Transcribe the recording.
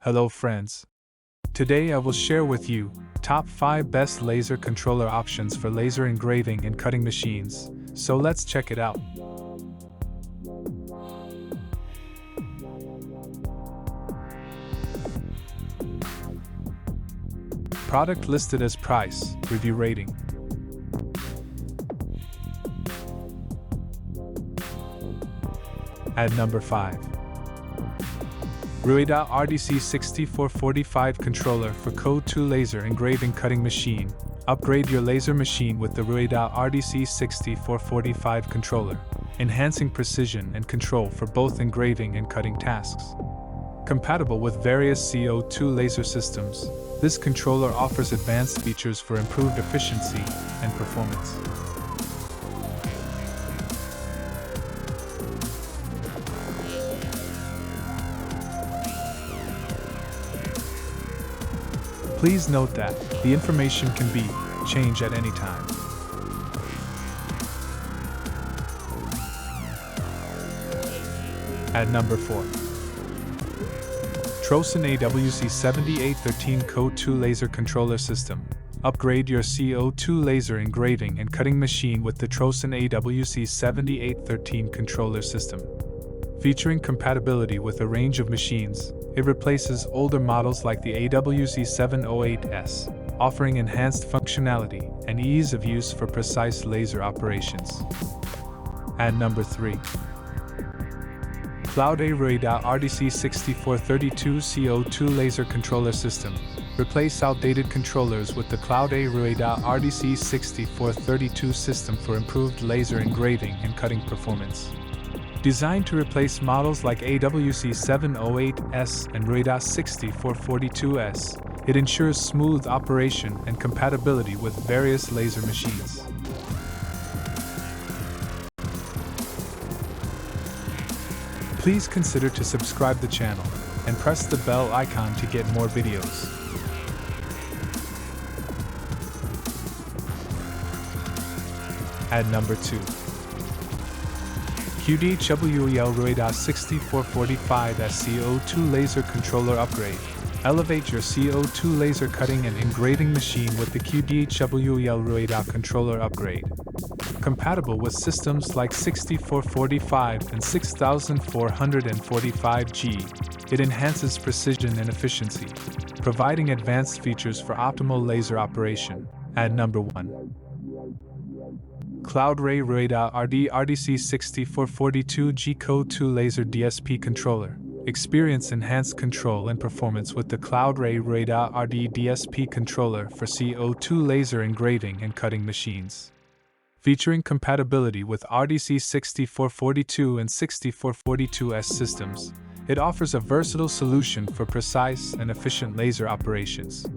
Hello friends. Today I will share with you top 5 best laser controller options for laser engraving and cutting machines. So let's check it out. Product listed as price, review rating. At number 5. Ruida RDC6445 controller for Code 2 laser engraving cutting machine. Upgrade your laser machine with the Ruida RDC6445 controller, enhancing precision and control for both engraving and cutting tasks. Compatible with various CO2 laser systems, this controller offers advanced features for improved efficiency and performance. Please note that the information can be changed at any time. At number 4. Trocen AWC7813 Code 2 Laser Controller System. Upgrade your CO2 laser engraving and cutting machine with the Trocen AWC7813 controller system. Featuring compatibility with a range of machines, it replaces older models like the AWC708S, offering enhanced functionality and ease of use for precise laser operations. At number 3. Clouday Ruida RDC6432 CO2 Laser Controller System. Replace outdated controllers with the Clouday Ruida RDC6432 system for improved laser engraving and cutting performance. Designed to replace models like AWC708S and Ruida 6442S, it ensures smooth operation and compatibility with various laser machines. Please consider to subscribe the channel and press the bell icon to get more videos. At number 2. QDHWOEL Ruida 6445S CO2 Laser Controller Upgrade. Elevate your CO2 laser cutting and engraving machine with the QDHWOEL Ruida Controller Upgrade. Compatible with systems like 6445 and 6445G, it enhances precision and efficiency, providing advanced features for optimal laser operation. At number 1. Cloudray Ruida RDC6442 G Code 2 Laser DSP Controller. Experience enhanced control and performance with the Cloudray Ruida RD DSP Controller for CO2 laser engraving and cutting machines. Featuring compatibility with RDC6442 and 6442S systems, it offers a versatile solution for precise and efficient laser operations.